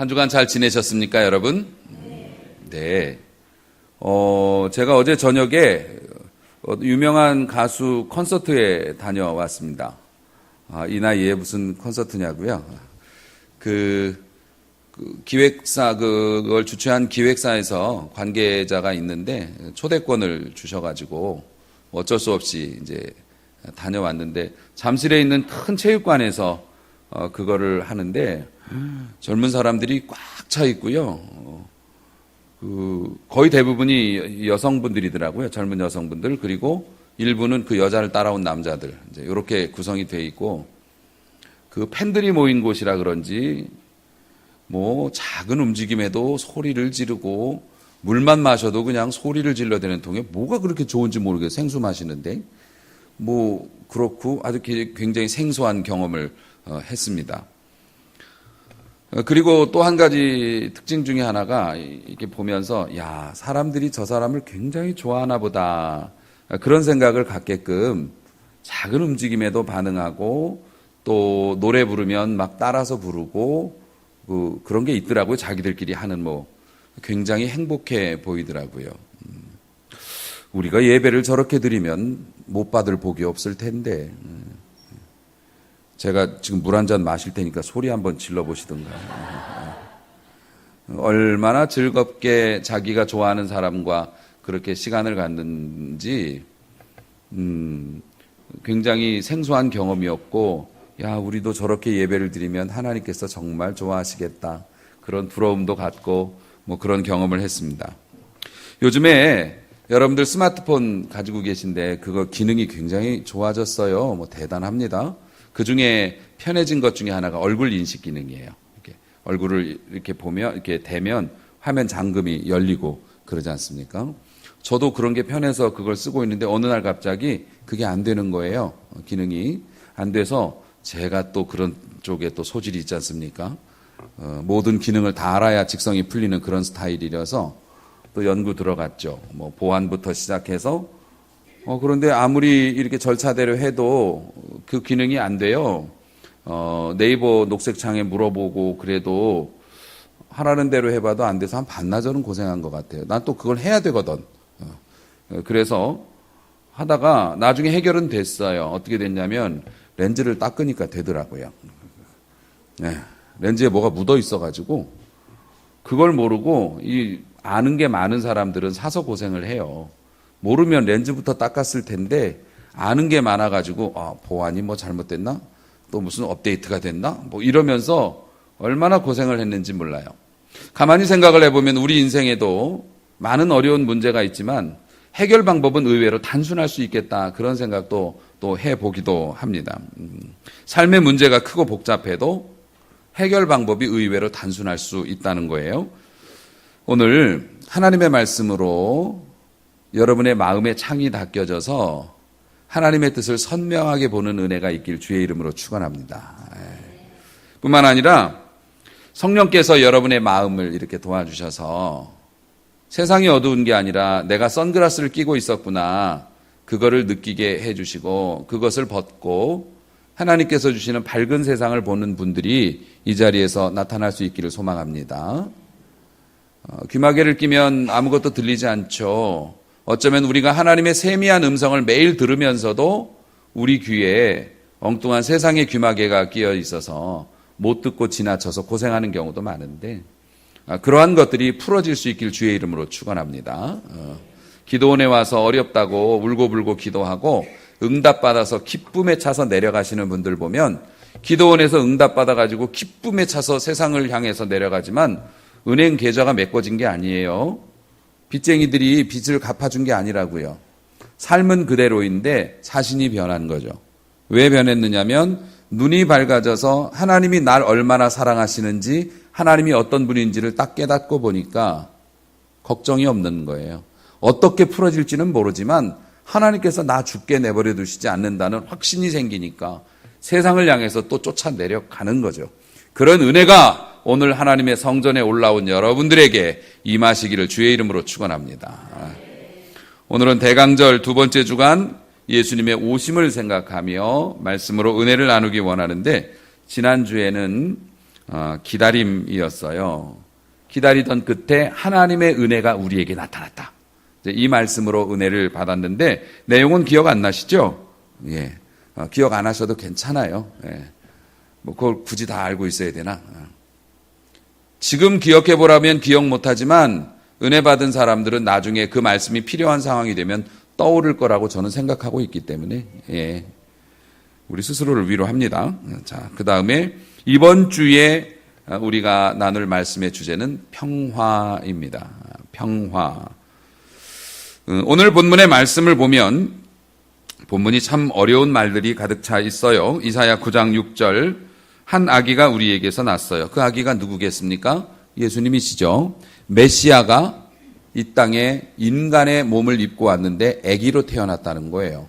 한 주간 잘 지내셨습니까, 여러분? 네. 제가 어제 저녁에 유명한 가수 콘서트에 다녀왔습니다. 이 나이에 무슨 콘서트냐고요? 기획사, 그걸 주최한 기획사에서 관계자가 있는데 초대권을 주셔가지고 어쩔 수 없이 이제 다녀왔는데 잠실에 있는 큰 체육관에서 그거를 하는데 젊은 사람들이 꽉 차 있고요. 거의 대부분이 여성분들이더라고요. 젊은 여성분들. 그리고 일부는 그 여자를 따라온 남자들. 이제 이렇게 구성이 돼 있고 그 팬들이 모인 곳이라 그런지 뭐 작은 움직임에도 소리를 지르고 물만 마셔도 그냥 소리를 질러대는 통에 뭐가 그렇게 좋은지 모르겠어요. 생수 마시는데. 뭐 그렇고 아주 굉장히 생소한 경험을 했습니다. 그리고 또 한 가지 특징 중에 하나가 이렇게 보면서 야, 사람들이 저 사람을 굉장히 좋아하나 보다. 그런 생각을 갖게끔 작은 움직임에도 반응하고 또 노래 부르면 막 따라서 부르고 그런 게 있더라고요. 자기들끼리 하는 뭐 굉장히 행복해 보이더라고요. 우리가 예배를 저렇게 드리면 못 받을 복이 없을 텐데. 제가 지금 물 한 잔 마실 테니까 소리 한번 질러보시던가. 얼마나 즐겁게 자기가 좋아하는 사람과 그렇게 시간을 갖는지 굉장히 생소한 경험이었고 야, 우리도 저렇게 예배를 드리면 하나님께서 정말 좋아하시겠다. 그런 부러움도 갖고 뭐 그런 경험을 했습니다. 요즘에 여러분들 스마트폰 가지고 계신데 그거 기능이 굉장히 좋아졌어요. 뭐 대단합니다. 그 중에 편해진 것 중에 하나가 얼굴 인식 기능이에요. 이렇게 얼굴을 이렇게 보면, 이렇게 대면 화면 잠금이 열리고 그러지 않습니까? 저도 그런 게 편해서 그걸 쓰고 있는데 어느 날 갑자기 그게 안 되는 거예요. 기능이 안 돼서 제가 또 그런 쪽에 또 소질이 있지 않습니까? 모든 기능을 다 알아야 직성이 풀리는 그런 스타일이라서 또 연구 들어갔죠. 뭐 보안부터 시작해서 그런데 아무리 이렇게 절차대로 해도 그 기능이 안 돼요. 네이버 녹색창에 물어보고 그래도 하라는 대로 해봐도 안 돼서 한 반나절은 고생한 것 같아요. 난 또 그걸 해야 되거든. 그래서 하다가 나중에 해결은 됐어요. 어떻게 됐냐면 렌즈를 닦으니까 되더라고요. 네, 렌즈에 뭐가 묻어 있어가지고 그걸 모르고 아는 게 많은 사람들은 사서 고생을 해요. 모르면 렌즈부터 닦았을 텐데 아는 게 많아가지고 보안이 뭐 잘못됐나? 또 무슨 업데이트가 됐나? 뭐 이러면서 얼마나 고생을 했는지 몰라요. 가만히 생각을 해보면 우리 인생에도 많은 어려운 문제가 있지만 해결 방법은 의외로 단순할 수 있겠다. 그런 생각도 또 해보기도 합니다. 삶의 문제가 크고 복잡해도 해결 방법이 의외로 단순할 수 있다는 거예요. 오늘 하나님의 말씀으로 여러분의 마음의 창이 닦여져서 하나님의 뜻을 선명하게 보는 은혜가 있길 주의 이름으로 축원합니다. 뿐만 아니라 성령께서 여러분의 마음을 이렇게 도와주셔서 세상이 어두운 게 아니라 내가 선글라스를 끼고 있었구나. 그거를 느끼게 해주시고 그것을 벗고 하나님께서 주시는 밝은 세상을 보는 분들이 이 자리에서 나타날 수 있기를 소망합니다. 귀마개를 끼면 아무것도 들리지 않죠. 어쩌면 우리가 하나님의 세미한 음성을 매일 들으면서도 우리 귀에 엉뚱한 세상의 귀마개가 끼어 있어서 못 듣고 지나쳐서 고생하는 경우도 많은데 그러한 것들이 풀어질 수 있길 주의 이름으로 축원합니다. 기도원에 와서 어렵다고 울고불고 기도하고 응답받아서 기쁨에 차서 내려가시는 분들 보면 기도원에서 응답받아가지고 기쁨에 차서 세상을 향해서 내려가지만 은행 계좌가 메꿔진 게 아니에요. 빚쟁이들이 빚을 갚아준 게 아니라고요. 삶은 그대로인데 자신이 변한 거죠. 왜 변했느냐면 눈이 밝아져서 하나님이 날 얼마나 사랑하시는지 하나님이 어떤 분인지를 딱 깨닫고 보니까 걱정이 없는 거예요. 어떻게 풀어질지는 모르지만 하나님께서 나 죽게 내버려 두시지 않는다는 확신이 생기니까 세상을 향해서 또 쫓아내려가는 거죠. 그런 은혜가 오늘 하나님의 성전에 올라온 여러분들에게 임하시기를 주의 이름으로 축원합니다. 오늘은 대강절 두 번째 주간 예수님의 오심을 생각하며 말씀으로 은혜를 나누기 원하는데 지난주에는 기다림이었어요. 기다리던 끝에 하나님의 은혜가 우리에게 나타났다. 이 말씀으로 은혜를 받았는데 내용은 기억 안 나시죠? 예. 기억 안 하셔도 괜찮아요. 예. 뭐 그걸 굳이 다 알고 있어야 되나? 지금 기억해 보라면 기억 못 하지만 은혜 받은 사람들은 나중에 그 말씀이 필요한 상황이 되면 떠오를 거라고 저는 생각하고 있기 때문에 예. 우리 스스로를 위로합니다. 자, 그다음에 이번 주에 우리가 나눌 말씀의 주제는 평화입니다. 평화. 오늘 본문의 말씀을 보면 본문이 참 어려운 말들이 가득 차 있어요. 이사야 9장 6절 한 아기가 우리에게서 났어요. 그 아기가 누구겠습니까? 예수님이시죠. 메시아가 이 땅에 인간의 몸을 입고 왔는데 아기로 태어났다는 거예요.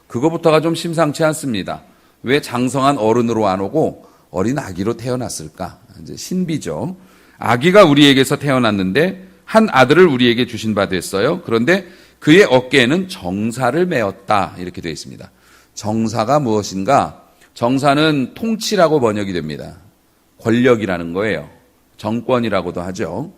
그거부터가 좀 심상치 않습니다. 왜 장성한 어른으로 안 오고 어린 아기로 태어났을까? 이제 신비죠. 아기가 우리에게서 태어났는데 한 아들을 우리에게 주신 바 됐어요. 그런데 그의 어깨에는 정사를 메었다. 이렇게 되어 있습니다. 정사가 무엇인가? 정사는 통치라고 번역이 됩니다. 권력이라는 거예요. 정권이라고도 하죠.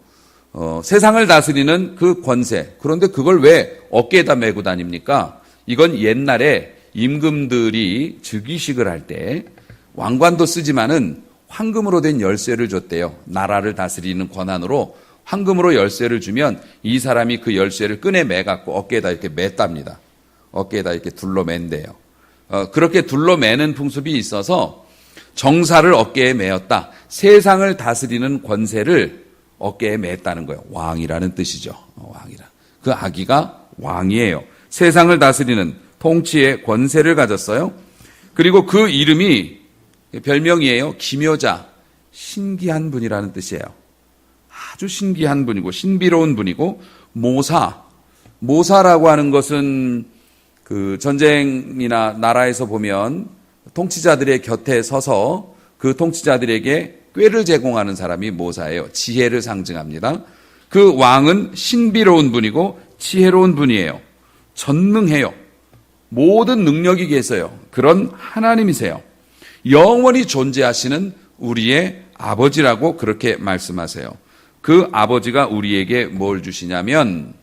세상을 다스리는 그 권세. 그런데 그걸 왜 어깨에다 메고 다닙니까? 이건 옛날에 임금들이 즉위식을 할 때 왕관도 쓰지만은 황금으로 된 열쇠를 줬대요. 나라를 다스리는 권한으로 황금으로 열쇠를 주면 이 사람이 그 열쇠를 끈에 매갖고 어깨에다 이렇게 맸답니다. 어깨에다 이렇게 둘러맨대요. 그렇게 둘러매는 풍습이 있어서 정사를 어깨에 메었다. 세상을 다스리는 권세를 어깨에 맸다는 거예요. 왕이라는 뜻이죠. 왕이라. 그 아기가 왕이에요. 세상을 다스리는 통치의 권세를 가졌어요. 그리고 그 이름이 별명이에요. 기묘자, 신기한 분이라는 뜻이에요. 아주 신기한 분이고 신비로운 분이고 모사라고 하는 것은 그 전쟁이나 나라에서 보면 통치자들의 곁에 서서 그 통치자들에게 꾀를 제공하는 사람이 모사예요. 지혜를 상징합니다. 그 왕은 신비로운 분이고 지혜로운 분이에요. 전능해요. 모든 능력이 계세요. 그런 하나님이세요. 영원히 존재하시는 우리의 아버지라고 그렇게 말씀하세요. 그 아버지가 우리에게 뭘 주시냐면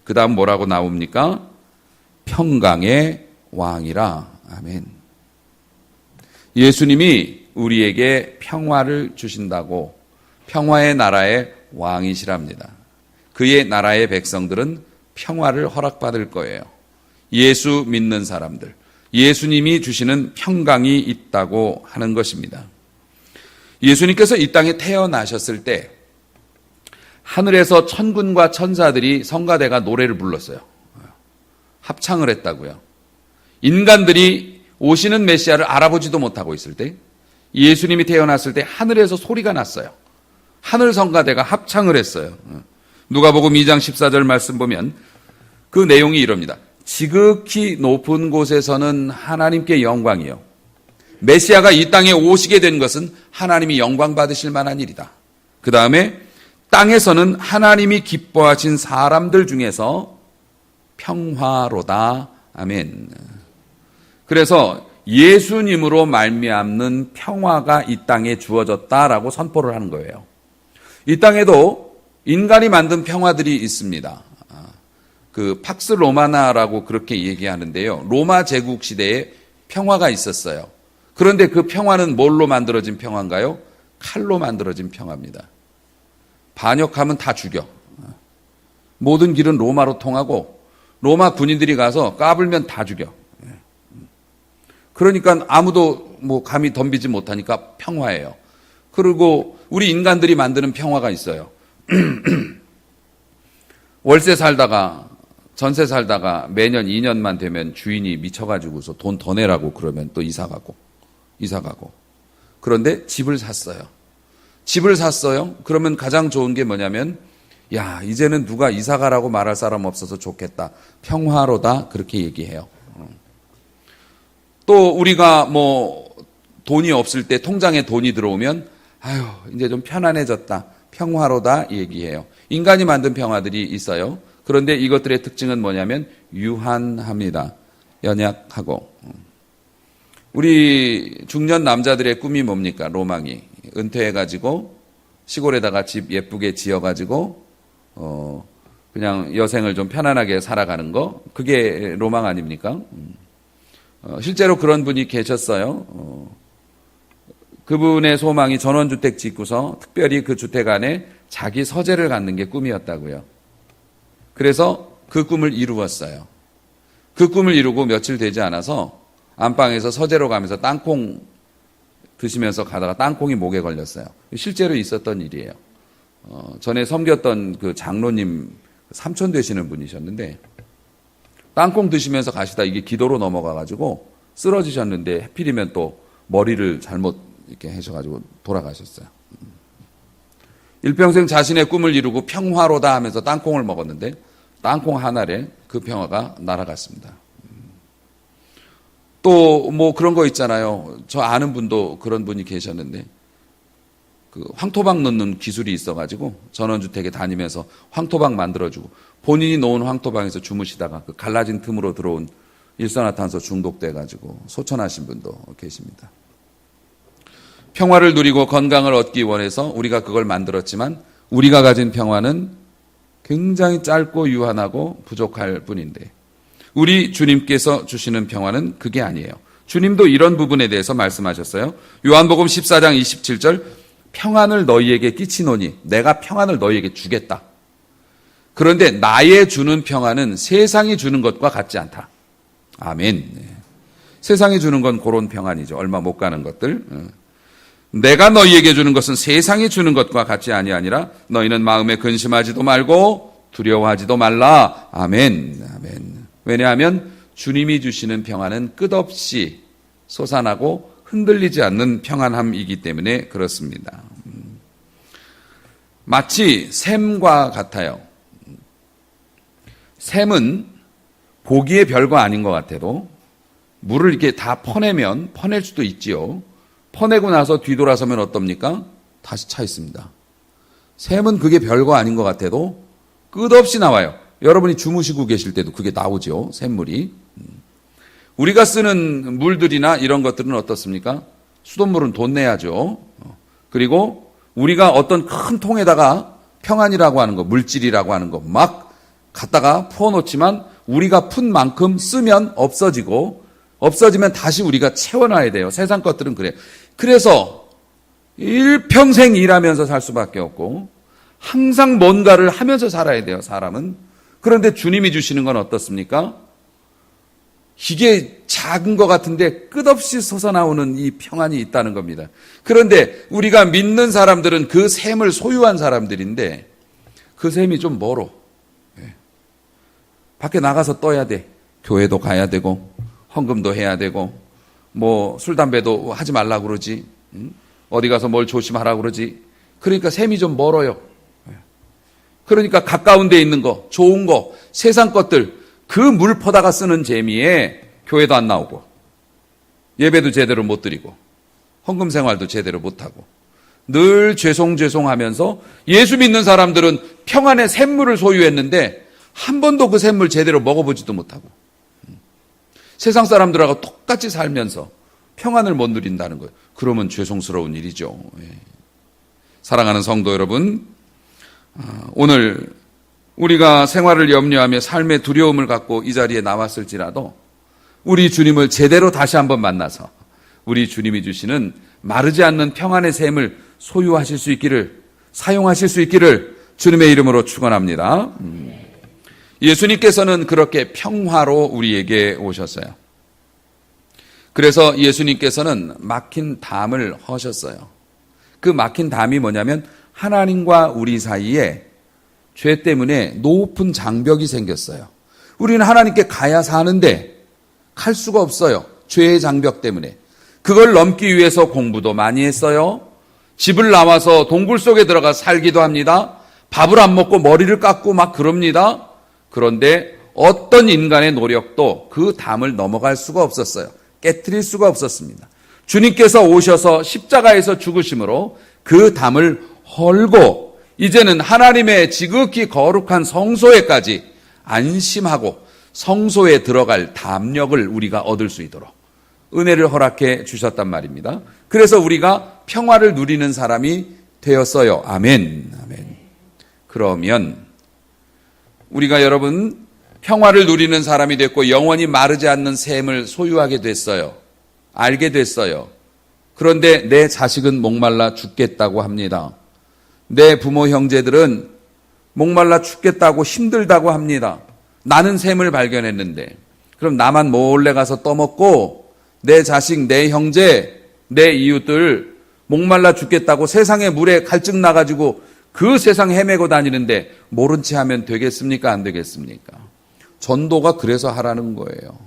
그 다음 뭐라고 나옵니까? 평강의 왕이라. 아멘. 예수님이 우리에게 평화를 주신다고 평화의 나라의 왕이시랍니다. 그의 나라의 백성들은 평화를 허락받을 거예요. 예수 믿는 사람들, 예수님이 주시는 평강이 있다고 하는 것입니다. 예수님께서 이 땅에 태어나셨을 때 하늘에서 천군과 천사들이 성가대가 노래를 불렀어요. 합창을 했다고요. 인간들이 오시는 메시아를 알아보지도 못하고 있을 때 예수님이 태어났을 때 하늘에서 소리가 났어요. 하늘 성가대가 합창을 했어요. 누가복음 2장 14절 말씀 보면 그 내용이 이럽니다. 지극히 높은 곳에서는 하나님께 영광이요. 메시아가 이 땅에 오시게 된 것은 하나님이 영광 받으실 만한 일이다. 그 다음에 땅에서는 하나님이 기뻐하신 사람들 중에서 평화로다. 아멘. 그래서 예수님으로 말미암는 평화가 이 땅에 주어졌다라고 선포를 하는 거예요. 이 땅에도 인간이 만든 평화들이 있습니다. 그 팍스 로마나라고 그렇게 얘기하는데요. 로마 제국 시대에 평화가 있었어요. 그런데 그 평화는 뭘로 만들어진 평화인가요? 칼로 만들어진 평화입니다. 반역하면 다 죽여. 모든 길은 로마로 통하고 로마 군인들이 가서 까불면 다 죽여. 그러니까 아무도 뭐 감히 덤비지 못하니까 평화예요. 그리고 우리 인간들이 만드는 평화가 있어요. 월세 살다가 전세 살다가 매년 2년만 되면 주인이 미쳐가지고서 돈 더 내라고 그러면 또 이사 가고. 그런데 집을 샀어요. 그러면 가장 좋은 게 뭐냐면 야, 이제는 누가 이사 가라고 말할 사람 없어서 좋겠다. 평화로다. 그렇게 얘기해요. 또 우리가 뭐 돈이 없을 때 통장에 돈이 들어오면 아유, 이제 좀 편안해졌다. 평화로다 얘기해요. 인간이 만든 평화들이 있어요. 그런데 이것들의 특징은 뭐냐면 유한합니다. 연약하고. 우리 중년 남자들의 꿈이 뭡니까? 로망이. 은퇴해가지고 시골에다가 집 예쁘게 지어가지고 그냥 여생을 좀 편안하게 살아가는 거, 그게 로망 아닙니까? 실제로 그런 분이 계셨어요. 그분의 소망이 전원주택 짓고서 특별히 그 주택 안에 자기 서재를 갖는 게 꿈이었다고요. 그래서 그 꿈을 이루었어요. 그 꿈을 이루고 며칠 되지 않아서 안방에서 서재로 가면서 땅콩 드시면서 가다가 땅콩이 목에 걸렸어요. 실제로 있었던 일이에요. 전에 섬겼던 그 장로님 삼촌 되시는 분이셨는데 땅콩 드시면서 가시다 이게 기도로 넘어가가지고 쓰러지셨는데 하필이면 또 머리를 잘못 이렇게 하셔가지고 돌아가셨어요. 일평생 자신의 꿈을 이루고 평화로다 하면서 땅콩을 먹었는데 땅콩 한 알에 그 평화가 날아갔습니다. 또 뭐 그런 거 있잖아요. 저 아는 분도 그런 분이 계셨는데 그 황토방 넣는 기술이 있어가지고 전원주택에 다니면서 황토방 만들어주고 본인이 놓은 황토방에서 주무시다가 그 갈라진 틈으로 들어온 일산화탄소 중독돼가지고 소천하신 분도 계십니다. 평화를 누리고 건강을 얻기 원해서 우리가 그걸 만들었지만 우리가 가진 평화는 굉장히 짧고 유한하고 부족할 뿐인데 우리 주님께서 주시는 평화는 그게 아니에요. 주님도 이런 부분에 대해서 말씀하셨어요. 요한복음 14장 27절 평안을 너희에게 끼치노니 내가 평안을 너희에게 주겠다. 그런데 나의 주는 평안은 세상이 주는 것과 같지 않다. 아멘. 세상이 주는 건 그런 평안이죠. 얼마 못 가는 것들. 내가 너희에게 주는 것은 세상이 주는 것과 같지 아니하니라. 너희는 마음에 근심하지도 말고 두려워하지도 말라. 아멘. 아멘. 왜냐하면 주님이 주시는 평안은 끝없이 솟아나고 흔들리지 않는 평안함이기 때문에 그렇습니다. 마치 샘과 같아요. 샘은 보기에 별거 아닌 것 같아도 물을 이렇게 다 퍼내면 퍼낼 수도 있지요. 퍼내고 나서 뒤돌아서면 어떻습니까? 다시 차 있습니다. 샘은 그게 별거 아닌 것 같아도 끝없이 나와요. 여러분이 주무시고 계실 때도 그게 나오죠. 샘물이. 우리가 쓰는 물들이나 이런 것들은 어떻습니까? 수돗물은 돈 내야죠. 그리고 우리가 어떤 큰 통에다가 평안이라고 하는 거, 물질이라고 하는 거 막 갖다가 부어놓지만 우리가 푼 만큼 쓰면 없어지고 없어지면 다시 우리가 채워놔야 돼요. 세상 것들은 그래요. 그래서 일평생 일하면서 살 수밖에 없고 항상 뭔가를 하면서 살아야 돼요. 사람은. 그런데 주님이 주시는 건 어떻습니까? 이게 작은 것 같은데 끝없이 솟아나오는 이 평안이 있다는 겁니다. 그런데 우리가 믿는 사람들은 그 샘을 소유한 사람들인데 그 샘이 좀 멀어. 밖에 나가서 떠야 돼. 교회도 가야 되고 헌금도 해야 되고 뭐 술 담배도 하지 말라고 그러지. 어디 가서 뭘 조심하라고 그러지. 그러니까 샘이 좀 멀어요. 그러니까 가까운 데 있는 거, 좋은 거, 세상 것들 그 물 퍼다가 쓰는 재미에 교회도 안 나오고 예배도 제대로 못 드리고 헌금 생활도 제대로 못하고 늘 죄송하면서 예수 믿는 사람들은 평안의 샘물을 소유했는데 한 번도 그 샘물 제대로 먹어보지도 못하고 세상 사람들하고 똑같이 살면서 평안을 못 누린다는 거예요. 그러면 죄송스러운 일이죠. 사랑하는 성도 여러분, 오늘 우리가 생활을 염려하며 삶의 두려움을 갖고 이 자리에 나왔을지라도 우리 주님을 제대로 다시 한번 만나서 우리 주님이 주시는 마르지 않는 평안의 샘을 소유하실 수 있기를, 사용하실 수 있기를 주님의 이름으로 축원합니다. 예수님께서는 그렇게 평화로 우리에게 오셨어요. 그래서 예수님께서는 막힌 담을 허셨어요. 그 막힌 담이 뭐냐면 하나님과 우리 사이에 죄 때문에 높은 장벽이 생겼어요. 우리는 하나님께 가야 사는데 갈 수가 없어요. 죄의 장벽 때문에. 그걸 넘기 위해서 공부도 많이 했어요. 집을 나와서 동굴 속에 들어가 살기도 합니다. 밥을 안 먹고 머리를 깎고 막 그럽니다. 그런데 어떤 인간의 노력도 그 담을 넘어갈 수가 없었어요. 깨트릴 수가 없었습니다. 주님께서 오셔서 십자가에서 죽으심으로 그 담을 헐고 이제는 하나님의 지극히 거룩한 성소에까지 안심하고 성소에 들어갈 담력을 우리가 얻을 수 있도록 은혜를 허락해 주셨단 말입니다. 그래서 우리가 평화를 누리는 사람이 되었어요. 아멘. 아멘. 그러면 우리가 여러분 평화를 누리는 사람이 됐고 영원히 마르지 않는 샘을 소유하게 됐어요. 알게 됐어요. 그런데 내 자식은 목말라 죽겠다고 합니다. 내 부모 형제들은 목말라 죽겠다고 힘들다고 합니다. 나는 샘을 발견했는데 그럼 나만 몰래 가서 떠먹고 내 자식, 내 형제, 내 이웃들 목말라 죽겠다고 세상의 물에 갈증 나가지고 그 세상 헤매고 다니는데 모른 채 하면 되겠습니까? 안 되겠습니까? 전도가 그래서 하라는 거예요.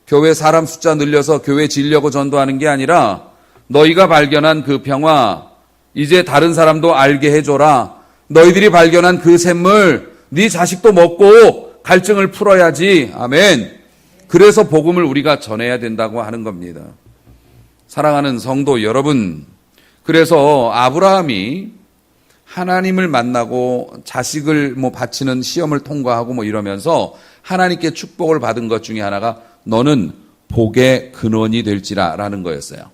교회 사람 숫자 늘려서 교회 지려고 전도하는 게 아니라 너희가 발견한 그 평화 이제 다른 사람도 알게 해줘라. 너희들이 발견한 그 샘물 네 자식도 먹고 갈증을 풀어야지. 아멘. 그래서 복음을 우리가 전해야 된다고 하는 겁니다. 사랑하는 성도 여러분, 그래서 아브라함이 하나님을 만나고 자식을 바치는 시험을 통과하고 이러면서 하나님께 축복을 받은 것 중에 하나가 너는 복의 근원이 될지라라는 거였어요.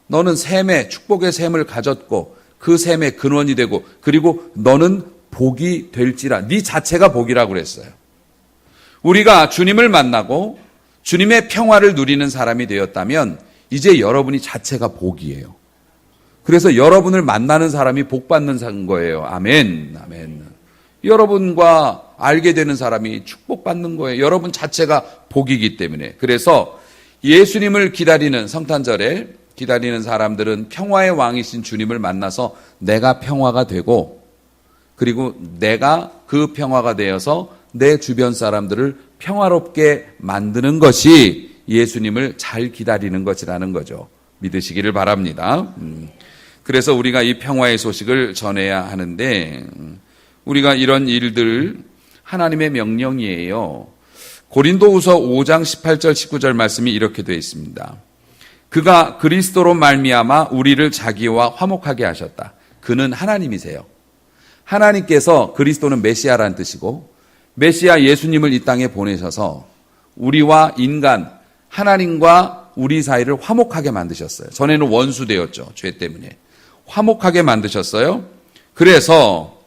너는 샘의 축복의 샘을 가졌고 그 샘의 근원이 되고 그리고 너는 복이 될지라. 네 자체가 복이라고 그랬어요. 우리가 주님을 만나고 주님의 평화를 누리는 사람이 되었다면 이제 여러분이 자체가 복이에요. 그래서 여러분을 만나는 사람이 복 받는 거예요. 아멘. 아멘. 여러분과 알게 되는 사람이 축복받는 거예요. 여러분 자체가 복이기 때문에. 그래서 예수님을 기다리는 성탄절에 기다리는 사람들은 평화의 왕이신 주님을 만나서 내가 평화가 되고 그리고 내가 그 평화가 되어서 내 주변 사람들을 평화롭게 만드는 것이 예수님을 잘 기다리는 것이라는 거죠. 믿으시기를 바랍니다. 그래서 우리가 이 평화의 소식을 전해야 하는데 우리가 이런 일들 하나님의 명령이에요. 고린도후서 5장 18절 19절 말씀이 이렇게 되어 있습니다. 그가 그리스도로 말미암아 우리를 자기와 화목하게 하셨다. 그는 하나님이세요. 하나님께서 그리스도는 메시아라는 뜻이고 메시아 예수님을 이 땅에 보내셔서 우리와 인간 하나님과 우리 사이를 화목하게 만드셨어요. 전에는 원수되었죠. 죄 때문에. 화목하게 만드셨어요. 그래서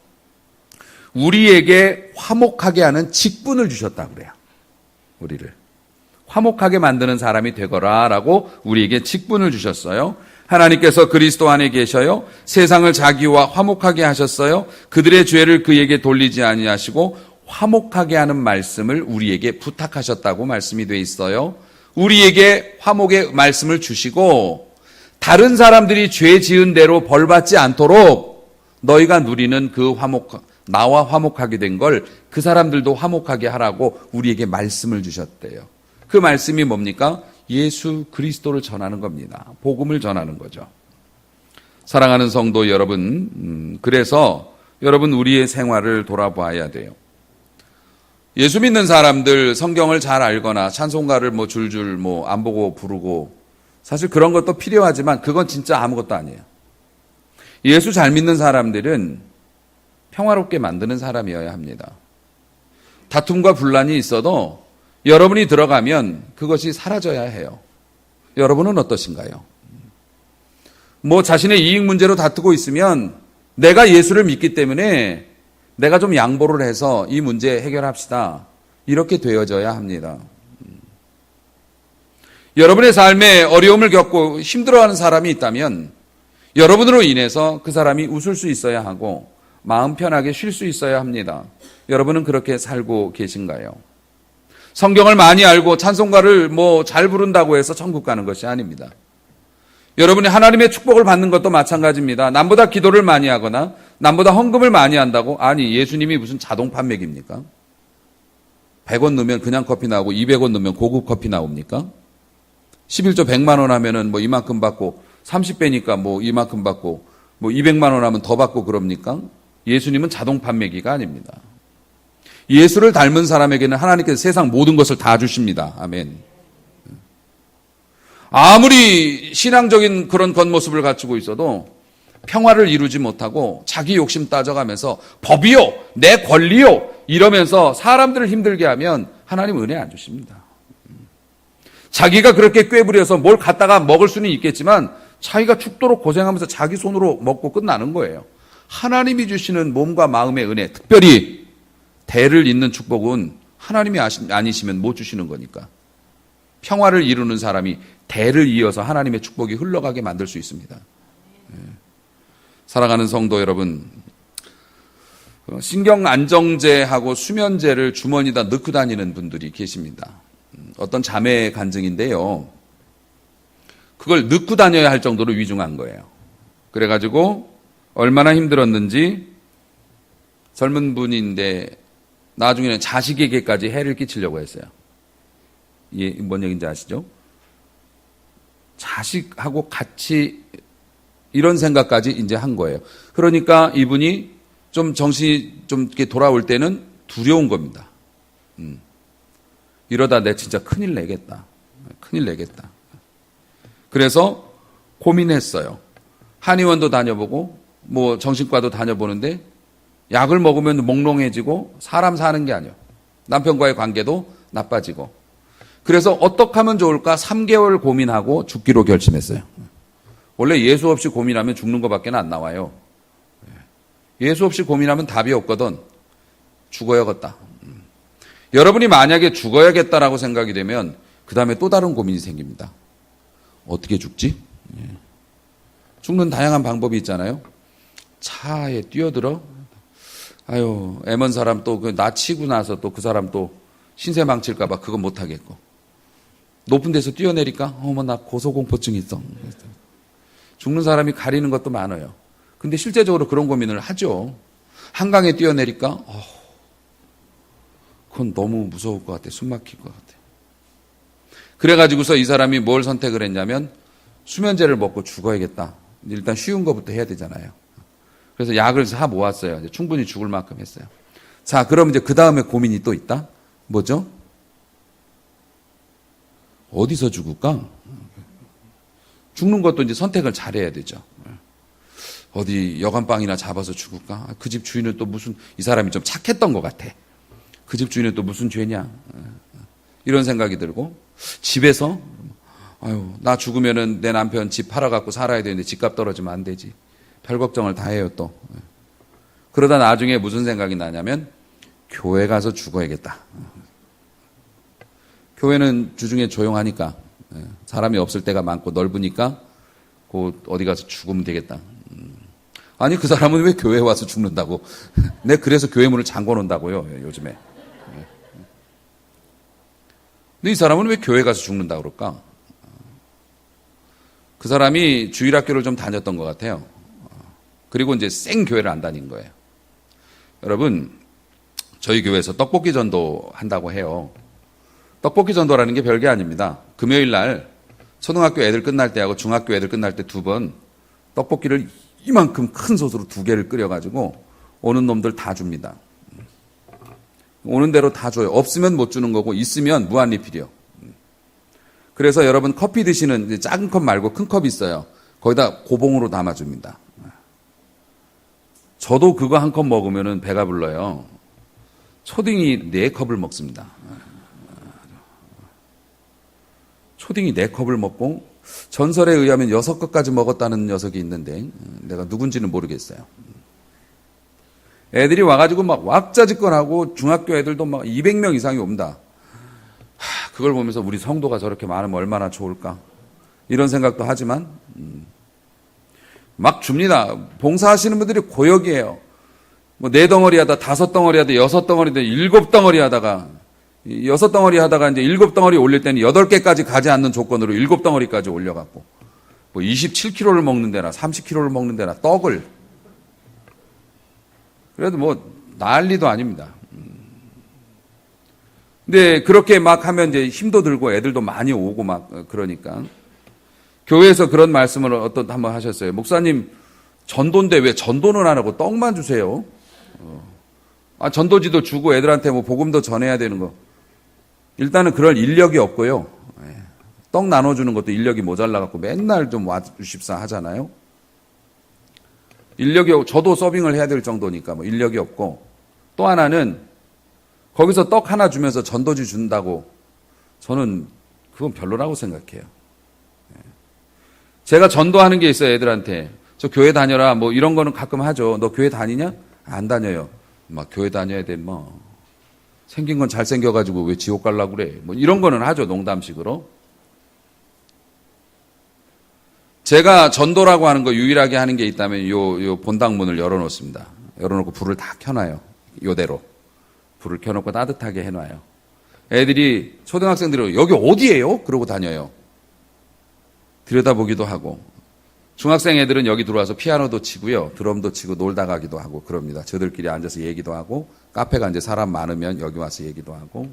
우리에게 화목하게 하는 직분을 주셨다 그래요. 우리를 화목하게 만드는 사람이 되거라라고 우리에게 직분을 주셨어요. 하나님께서 그리스도 안에 계셔요. 세상을 자기와 화목하게 하셨어요. 그들의 죄를 그에게 돌리지 아니하시고 화목하게 하는 말씀을 우리에게 부탁하셨다고 말씀이 돼 있어요. 우리에게 화목의 말씀을 주시고 다른 사람들이 죄 지은 대로 벌받지 않도록 너희가 누리는 그 나와 화목하게 된 걸 그 사람들도 화목하게 하라고 우리에게 말씀을 주셨대요. 그 말씀이 뭡니까? 예수 그리스도를 전하는 겁니다. 복음을 전하는 거죠. 사랑하는 성도 여러분, 그래서 여러분 우리의 생활을 돌아봐야 돼요. 예수 믿는 사람들 성경을 잘 알거나 찬송가를 줄줄 안 보고 부르고 사실 그런 것도 필요하지만 그건 진짜 아무것도 아니에요. 예수 잘 믿는 사람들은 평화롭게 만드는 사람이어야 합니다. 다툼과 분란이 있어도 여러분이 들어가면 그것이 사라져야 해요. 여러분은 어떠신가요? 자신의 이익 문제로 다투고 있으면 내가 예수를 믿기 때문에 내가 좀 양보를 해서 이 문제 해결합시다. 이렇게 되어져야 합니다. 여러분의 삶에 어려움을 겪고 힘들어하는 사람이 있다면 여러분으로 인해서 그 사람이 웃을 수 있어야 하고 마음 편하게 쉴 수 있어야 합니다. 여러분은 그렇게 살고 계신가요? 성경을 많이 알고 찬송가를 잘 부른다고 해서 천국 가는 것이 아닙니다. 여러분이 하나님의 축복을 받는 것도 마찬가지입니다. 남보다 기도를 많이 하거나 남보다 헌금을 많이 한다고? 아니, 예수님이 무슨 자동 판매기입니까? 100원 넣으면 그냥 커피 나오고 200원 넣으면 고급 커피 나옵니까? 11조 100만 원 하면은 이만큼 받고 30배니까 이만큼 받고 200만 원 하면 더 받고 그럽니까? 예수님은 자동 판매기가 아닙니다. 예수를 닮은 사람에게는 하나님께서 세상 모든 것을 다 주십니다. 아멘. 아무리 신앙적인 그런 겉모습을 갖추고 있어도 평화를 이루지 못하고 자기 욕심 따져가면서 법이요, 내 권리요 이러면서 사람들을 힘들게 하면 하나님 은혜 안 주십니다. 자기가 그렇게 꾀부려서 뭘 갖다가 먹을 수는 있겠지만 자기가 죽도록 고생하면서 자기 손으로 먹고 끝나는 거예요. 하나님이 주시는 몸과 마음의 은혜, 특별히 대를 잇는 축복은 하나님이 아니시면 못 주시는 거니까. 평화를 이루는 사람이 대를 이어서 하나님의 축복이 흘러가게 만들 수 있습니다. 사랑하는 성도 여러분, 신경안정제하고 수면제를 주머니에다 넣고 다니는 분들이 계십니다. 어떤 자매의 간증인데요. 그걸 넣고 다녀야 할 정도로 위중한 거예요. 그래가지고 얼마나 힘들었는지 젊은 분인데 나중에는 자식에게까지 해를 끼치려고 했어요. 이게 뭔 얘기인지 아시죠? 자식하고 같이 이런 생각까지 이제 한 거예요. 그러니까 이분이 좀 정신이 좀 이렇게 돌아올 때는 두려운 겁니다. 이러다 내 진짜 큰일 내겠다. 큰일 내겠다. 그래서 고민했어요. 한의원도 다녀보고 뭐 정신과도 다녀보는데 약을 먹으면 몽롱해지고 사람 사는 게 아니에요. 남편과의 관계도 나빠지고. 그래서 어떻게 하면 좋을까 3개월 고민하고 죽기로 결심했어요. 원래 예수 없이 고민하면 죽는 것밖에 안 나와요. 예수 없이 고민하면 답이 없거든. 죽어야겠다. 여러분이 만약에 죽어야겠다라고 생각이 되면 그 다음에 또 다른 고민이 생깁니다. 어떻게 죽지? 죽는 다양한 방법이 있잖아요. 차에 뛰어들어. 아유, 애먼 사람 또 나 치고 나서 또 그 사람 또 신세 망칠까봐 그거 못하겠고. 높은 데서 뛰어내리까? 어머, 나 고소공포증 있어. 죽는 사람이 가리는 것도 많아요. 근데 실제적으로 그런 고민을 하죠. 한강에 뛰어내리까? 그건 너무 무서울 것 같아. 숨 막힐 것 같아. 그래가지고서 이 사람이 뭘 선택을 했냐면 수면제를 먹고 죽어야겠다. 일단 쉬운 것부터 해야 되잖아요. 그래서 약을 사 모았어요. 이제 충분히 죽을 만큼 했어요. 자, 그럼 이제 그 다음에 고민이 또 있다? 뭐죠? 어디서 죽을까? 죽는 것도 이제 선택을 잘해야 되죠. 어디 여관방이나 잡아서 죽을까? 그 집 주인은 또 무슨, 이 사람이 좀 착했던 것 같아. 그 집 주인은 또 무슨 죄냐? 이런 생각이 들고, 집에서, 아유, 나 죽으면은 내 남편 집 팔아갖고 살아야 되는데 집값 떨어지면 안 되지. 별 걱정을 다 해요, 또. 그러다 나중에 무슨 생각이 나냐면, 교회 가서 죽어야겠다. 교회는 주중에 조용하니까, 사람이 없을 때가 많고 넓으니까, 어디 가서 죽으면 되겠다. 아니, 그 사람은 왜 교회에 와서 죽는다고? 내 그래서 교회 문을 잠궈 놓는다고요, 요즘에. 근데 이 사람은 왜 교회 가서 죽는다 그럴까? 그 사람이 주일학교를 좀 다녔던 것 같아요. 그리고 이제 교회를 안 다닌 거예요. 여러분, 저희 교회에서 떡볶이 전도 한다고 해요. 떡볶이 전도라는 게 별게 아닙니다. 금요일 날 초등학교 애들 끝날 때하고 중학교 애들 끝날 때 2번 떡볶이를 이만큼 큰 솥으로 2개를 끓여가지고 오는 놈들 다 줍니다. 오는 대로 다 줘요. 없으면 못 주는 거고 있으면 무한리필이요. 그래서 여러분 커피 드시는 작은 컵 말고 큰 컵이 있어요. 거기다 고봉으로 담아줍니다. 저도 그거 한 컵 먹으면 배가 불러요. 초딩이 4컵을 먹습니다. 초딩이 4컵을 먹고 전설에 의하면 6컵까지 먹었다는 녀석이 있는데 내가 누군지는 모르겠어요. 애들이 와가지고 막 왁자지껄하고 중학교 애들도 막 200명 이상이 옵니다. 그걸 보면서 우리 성도가 저렇게 많으면 얼마나 좋을까 이런 생각도 하지만 막 줍니다. 봉사하시는 분들이 고역이에요. 뭐 4덩어리 하다 5덩어리 하다 6덩어리 하다 7덩어리 하다가 6덩어리 하다가 이제 7덩어리 올릴 때는 8개까지 가지 않는 조건으로 7덩어리까지 올려갖고 뭐 27kg를 먹는 데나 30kg를 먹는 데나 떡을 그래도 뭐 난리도 아닙니다. 근데 그렇게 막 하면 이제 힘도 들고 애들도 많이 오고 막 그러니까 교회에서 그런 말씀을 한번 하셨어요. 목사님 전도인데 왜 전도는 안 하고 떡만 주세요? 전도지도 주고 애들한테 뭐 복음도 전해야 되는 거. 일단은 그럴 인력이 없고요. 떡 나눠주는 것도 인력이 모자라갖고 맨날 좀 와주십사 하잖아요. 저도 서빙을 해야 될 정도니까 뭐 인력이 없고 또 하나는 거기서 떡 하나 주면서 전도지 준다고 저는 그건 별로라고 생각해요. 제가 전도하는 게 있어요, 애들한테. 저 교회 다녀라, 뭐 이런 거는 가끔 하죠. 너 교회 다니냐? 안 다녀요. 막 교회 다녀야 돼, 뭐. 생긴 건 잘생겨가지고 왜 지옥 가려고 그래. 뭐 이런 거는 하죠, 농담식으로. 제가 전도라고 하는 거 유일하게 하는 게 있다면 요 본당문을 열어놓습니다. 열어놓고 불을 다 켜놔요. 요대로. 불을 켜놓고 따뜻하게 해놔요. 애들이, 초등학생들이 여기 어디예요? 그러고 다녀요. 들여다보기도 하고. 중학생 애들은 여기 들어와서 피아노도 치고요. 드럼도 치고 놀다 가기도 하고 그럽니다. 저들끼리 앉아서 얘기도 하고, 카페가 이제 사람 많으면 여기 와서 얘기도 하고.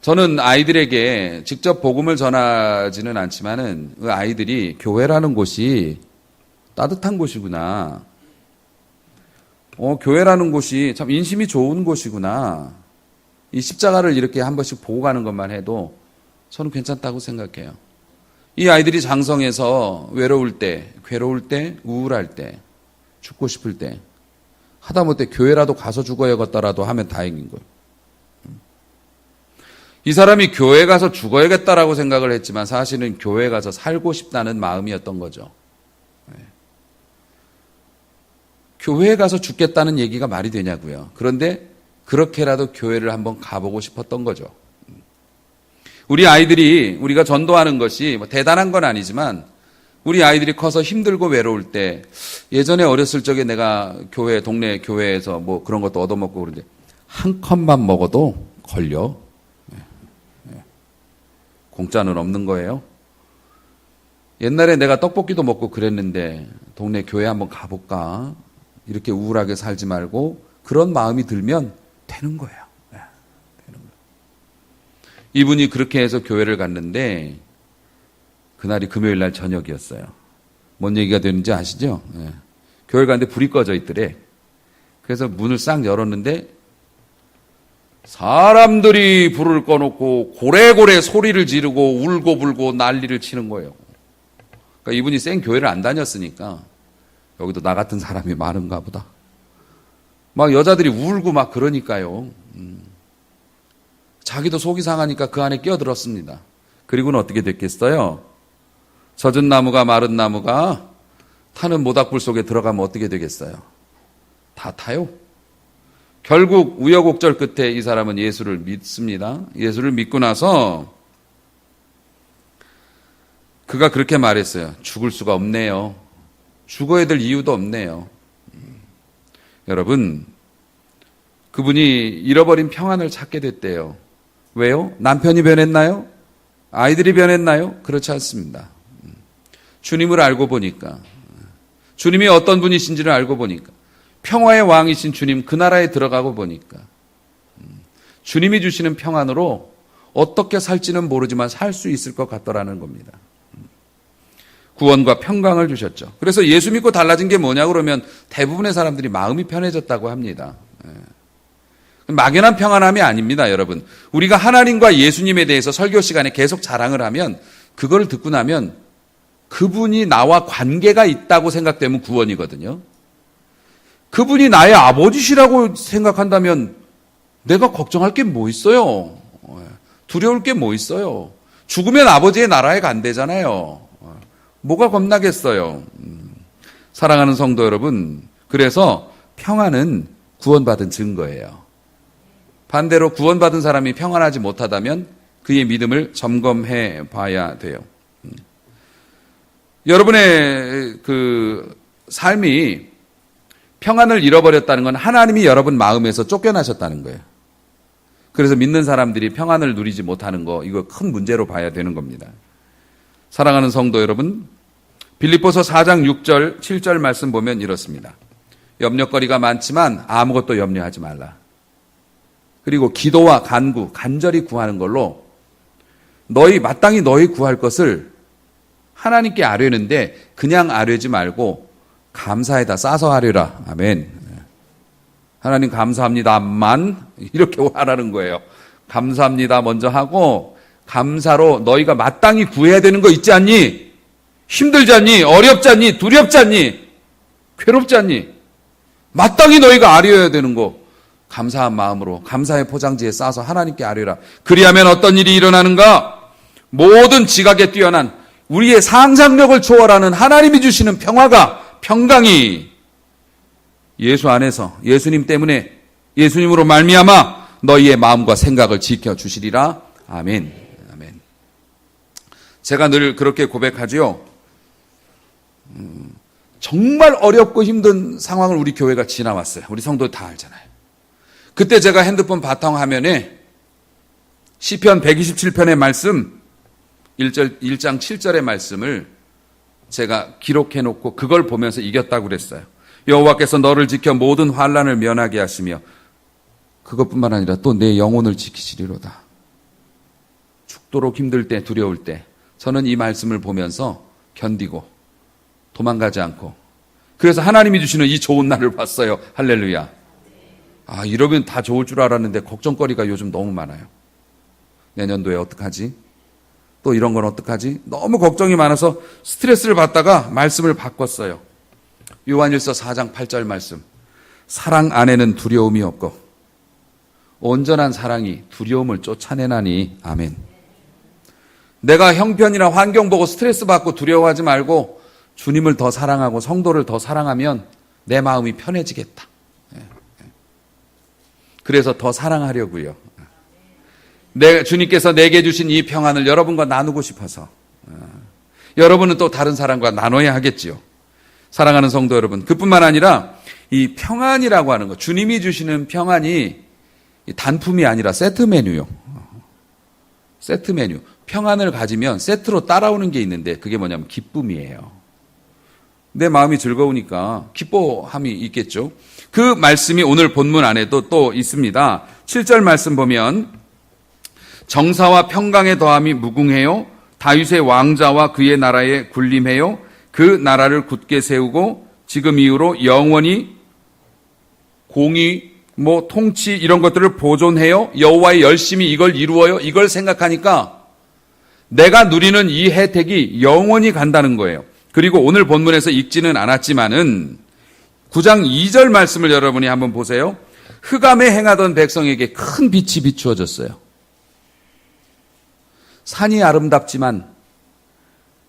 저는 아이들에게 직접 복음을 전하지는 않지만은 그 아이들이 교회라는 곳이 따뜻한 곳이구나. 교회라는 곳이 참 인심이 좋은 곳이구나. 이 십자가를 이렇게 한 번씩 보고 가는 것만 해도 저는 괜찮다고 생각해요. 이 아이들이 장성해서 외로울 때, 괴로울 때, 우울할 때, 죽고 싶을 때, 하다못해 교회라도 가서 죽어야겠다라도 하면 다행인 거예요. 이 사람이 교회 가서 죽어야겠다라고 생각을 했지만 사실은 교회 가서 살고 싶다는 마음이었던 거죠. 교회에 가서 죽겠다는 얘기가 말이 되냐고요. 그런데 그렇게라도 교회를 한번 가보고 싶었던 거죠. 우리 아이들이 우리가 전도하는 것이 뭐 대단한 건 아니지만 우리 아이들이 커서 힘들고 외로울 때 예전에 어렸을 적에 내가 동네 교회에서 뭐 그런 것도 얻어먹고 그러는데 한 컵만 먹어도 걸려. 공짜는 없는 거예요. 옛날에 내가 떡볶이도 먹고 그랬는데 동네 교회 한번 가볼까? 이렇게 우울하게 살지 말고 그런 마음이 들면 되는 거예요. 되는 거예요. 이분이 그렇게 해서 교회를 갔는데 그날이 금요일 날 저녁이었어요. 뭔 얘기가 되는지 아시죠? 교회 갔는데 불이 꺼져 있더래. 그래서 문을 싹 열었는데 사람들이 불을 꺼놓고 고래고래 소리를 지르고 울고불고 난리를 치는 거예요. 그러니까 이분이 생 교회를 안 다녔으니까 여기도 나 같은 사람이 많은가 보다. 막 여자들이 울고 막 그러니까요. 자기도 속이 상하니까 그 안에 끼어들었습니다. 그리고는 어떻게 됐겠어요? 젖은 나무가 마른 나무가 타는 모닥불 속에 들어가면 어떻게 되겠어요? 다 타요. 결국 우여곡절 끝에 이 사람은 예수를 믿습니다. 예수를 믿고 나서 그가 그렇게 말했어요. 죽을 수가 없네요. 죽어야 될 이유도 없네요. 여러분, 그분이 잃어버린 평안을 찾게 됐대요. 왜요? 남편이 변했나요? 아이들이 변했나요? 그렇지 않습니다. 주님을 알고 보니까, 주님이 어떤 분이신지를 알고 보니까, 평화의 왕이신 주님 그 나라에 들어가고 보니까 주님이 주시는 평안으로 어떻게 살지는 모르지만 살 수 있을 것 같더라는 겁니다. 구원과 평강을 주셨죠. 그래서 예수 믿고 달라진 게 뭐냐 그러면 대부분의 사람들이 마음이 편해졌다고 합니다. 막연한 평안함이 아닙니다, 여러분. 우리가 하나님과 예수님에 대해서 설교 시간에 계속 자랑을 하면 그걸 듣고 나면 그분이 나와 관계가 있다고 생각되면 구원이거든요. 그분이 나의 아버지시라고 생각한다면 내가 걱정할 게 뭐 있어요? 두려울 게 뭐 있어요? 죽으면 아버지의 나라에 간대잖아요. 뭐가 겁나겠어요? 사랑하는 성도 여러분, 그래서 평안은 구원받은 증거예요. 반대로 구원받은 사람이 평안하지 못하다면 그의 믿음을 점검해 봐야 돼요. 여러분의 그 삶이 평안을 잃어버렸다는 건 하나님이 여러분 마음에서 쫓겨나셨다는 거예요. 그래서 믿는 사람들이 평안을 누리지 못하는 거, 이거 큰 문제로 봐야 되는 겁니다. 사랑하는 성도 여러분, 빌립보서 4장 6절, 7절 말씀 보면 이렇습니다. 염려거리가 많지만 아무것도 염려하지 말라. 그리고 기도와 간구, 간절히 구하는 걸로 마땅히 너희 구할 것을 하나님께 아뢰는데 그냥 아뢰지 말고 감사에다 싸서 하려라. 아멘. 하나님 감사합니다만 이렇게 하라는 거예요. 감사합니다 먼저 하고 감사로 너희가 마땅히 구해야 되는 거 있지 않니? 힘들지 않니? 어렵지 않니? 두렵지 않니? 괴롭지 않니? 마땅히 너희가 아뢰어야 되는 거 감사한 마음으로 감사의 포장지에 싸서 하나님께 아뢰라. 그리하면 어떤 일이 일어나는가? 모든 지각에 뛰어난 우리의 상상력을 초월하는 하나님이 주시는 평화가, 평강이 예수 안에서, 예수님 때문에, 예수님으로 말미암아 너희의 마음과 생각을 지켜주시리라. 아멘. 아멘. 제가 늘 그렇게 고백하지요. 정말 어렵고 힘든 상황을 우리 교회가 지나왔어요. 우리 성도 다 알잖아요. 그때 제가 핸드폰 바탕화면에 시편 127편의 말씀 1장 7절의 말씀을 제가 기록해 놓고 그걸 보면서 이겼다고 그랬어요. 여호와께서 너를 지켜 모든 환난을 면하게 하시며 그것뿐만 아니라 또 내 영혼을 지키시리로다. 죽도록 힘들 때, 두려울 때 저는 이 말씀을 보면서 견디고 도망가지 않고, 그래서 하나님이 주시는 이 좋은 날을 봤어요. 할렐루야. 이러면 다 좋을 줄 알았는데 걱정거리가 요즘 너무 많아요. 내년도에 어떡하지? 또 이런 건 어떡하지? 너무 걱정이 많아서 스트레스를 받다가 말씀을 바꿨어요. 요한일서 4장 8절 말씀. 사랑 안에는 두려움이 없고 온전한 사랑이 두려움을 쫓아내나니. 아멘. 내가 형편이나 환경 보고 스트레스 받고 두려워하지 말고 주님을 더 사랑하고 성도를 더 사랑하면 내 마음이 편해지겠다. 그래서 더 사랑하려고요. 주님께서 내게 주신 이 평안을 여러분과 나누고 싶어서. 여러분은 또 다른 사람과 나눠야 하겠지요. 사랑하는 성도 여러분, 그뿐만 아니라 이 평안이라고 하는 것, 주님이 주시는 평안이 단품이 아니라 세트 메뉴요. 세트 메뉴. 평안을 가지면 세트로 따라오는 게 있는데 그게 뭐냐면 기쁨이에요. 내 마음이 즐거우니까 기뻐함이 있겠죠. 그 말씀이 오늘 본문 안에도 또 있습니다. 7절 말씀 보면 정사와 평강의 더함이 무궁해요. 다윗의 왕자와 그의 나라에 군림해요. 그 나라를 굳게 세우고 지금 이후로 영원히 공의, 통치 이런 것들을 보존해요. 여호와의 열심히 이걸 이루어요. 이걸 생각하니까 내가 누리는 이 혜택이 영원히 간다는 거예요. 그리고 오늘 본문에서 읽지는 않았지만은 9장 2절 말씀을 여러분이 한번 보세요. 흑암에 행하던 백성에게 큰 빛이 비추어졌어요. 산이 아름답지만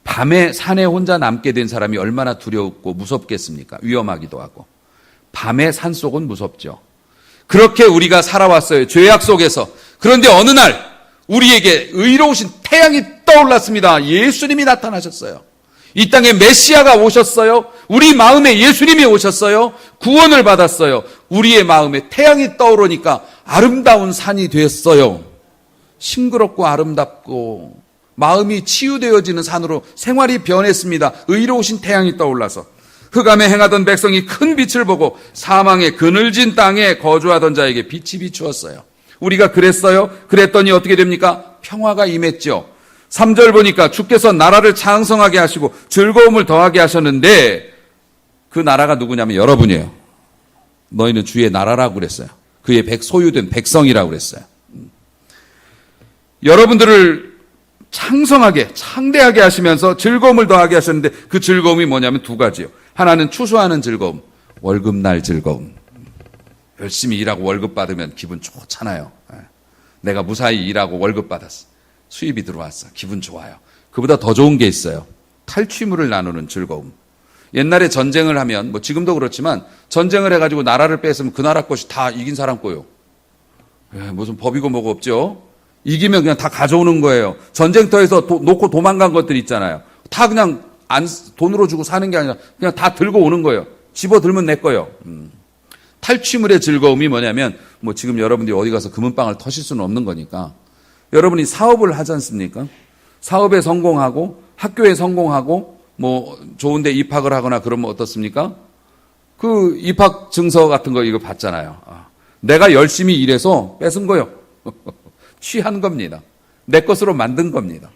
밤에 산에 혼자 남게 된 사람이 얼마나 두렵고 무섭겠습니까? 위험하기도 하고. 밤에 산속은 무섭죠. 그렇게 우리가 살아왔어요. 죄악 속에서. 그런데 어느 날 우리에게 의로우신 태양이 떠올랐습니다. 예수님이 나타나셨어요. 이 땅에 메시아가 오셨어요. 우리 마음에 예수님이 오셨어요. 구원을 받았어요. 우리의 마음에 태양이 떠오르니까 아름다운 산이 됐어요. 싱그럽고 아름답고 마음이 치유되어지는 산으로 생활이 변했습니다. 의로우신 태양이 떠올라서. 흑암에 행하던 백성이 큰 빛을 보고 사망의 그늘진 땅에 거주하던 자에게 빛이 비추었어요. 우리가 그랬어요. 그랬더니 어떻게 됩니까? 평화가 임했죠. 3절 보니까 주께서 나라를 창성하게 하시고 즐거움을 더하게 하셨는데 그 나라가 누구냐면 여러분이에요. 너희는 주의 나라라고 그랬어요. 그의 소유된 백성이라고 그랬어요. 여러분들을 창성하게, 창대하게 하시면서 즐거움을 더하게 하셨는데 그 즐거움이 뭐냐면 두 가지요. 하나는 추수하는 즐거움, 월급날 즐거움. 열심히 일하고 월급 받으면 기분 좋잖아요. 내가 무사히 일하고 월급 받았어. 수입이 들어왔어. 기분 좋아요. 그보다 더 좋은 게 있어요. 탈취물을 나누는 즐거움. 옛날에 전쟁을 하면, 지금도 그렇지만 전쟁을 해가지고 나라를 뺏으면 그 나라 것이 다 이긴 사람 거요. 무슨 법이고 뭐고 없죠. 이기면 그냥 다 가져오는 거예요. 전쟁터에서 놓고 도망간 것들 있잖아요. 다 그냥 돈으로 주고 사는 게 아니라 그냥 다 들고 오는 거예요. 집어 들면 내 거예요. 탈취물의 즐거움이 뭐냐면 지금 여러분들이 어디 가서 금은방을 터실 수는 없는 거니까 여러분이 사업을 하지 않습니까? 사업에 성공하고 학교에 성공하고 좋은 데 입학을 하거나 그러면 어떻습니까? 그 입학 증서 같은 거 이거 받잖아요. 내가 열심히 일해서 뺏은 거요. 취한 겁니다. 내 것으로 만든 겁니다.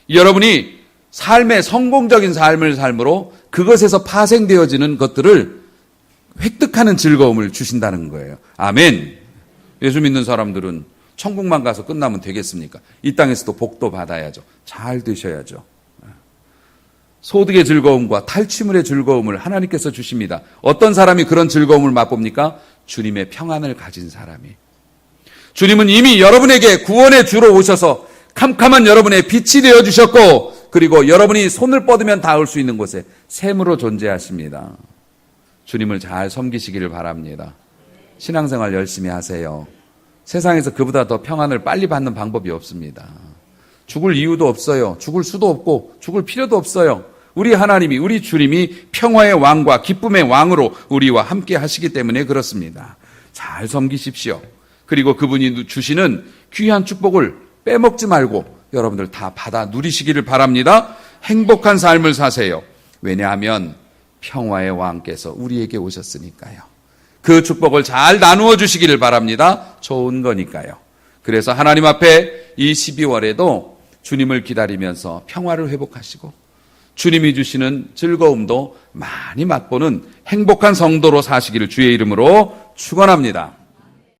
여러분이 삶의 성공적인 삶을 삶으로 그것에서 파생되어지는 것들을 획득하는 즐거움을 주신다는 거예요. 아멘. 예수 믿는 사람들은 천국만 가서 끝나면 되겠습니까? 이 땅에서도 복도 받아야죠. 잘 되셔야죠. 소득의 즐거움과 탈취물의 즐거움을 하나님께서 주십니다. 어떤 사람이 그런 즐거움을 맛봅니까? 주님의 평안을 가진 사람이. 주님은 이미 여러분에게 구원의 주로 오셔서 캄캄한 여러분의 빛이 되어주셨고, 그리고 여러분이 손을 뻗으면 닿을 수 있는 곳에 샘으로 존재하십니다. 주님을 잘 섬기시기를 바랍니다. 신앙생활 열심히 하세요. 세상에서 그보다 더 평안을 빨리 받는 방법이 없습니다. 죽을 이유도 없어요. 죽을 수도 없고 죽을 필요도 없어요. 우리 하나님이, 우리 주님이 평화의 왕과 기쁨의 왕으로 우리와 함께 하시기 때문에 그렇습니다. 잘 섬기십시오. 그리고 그분이 주시는 귀한 축복을 빼먹지 말고 여러분들 다 받아 누리시기를 바랍니다. 행복한 삶을 사세요. 왜냐하면 평화의 왕께서 우리에게 오셨으니까요. 그 축복을 잘 나누어 주시기를 바랍니다. 좋은 거니까요. 그래서 하나님 앞에 이 12월에도 주님을 기다리면서 평화를 회복하시고 주님이 주시는 즐거움도 많이 맛보는 행복한 성도로 사시기를 주의 이름으로 축원합니다.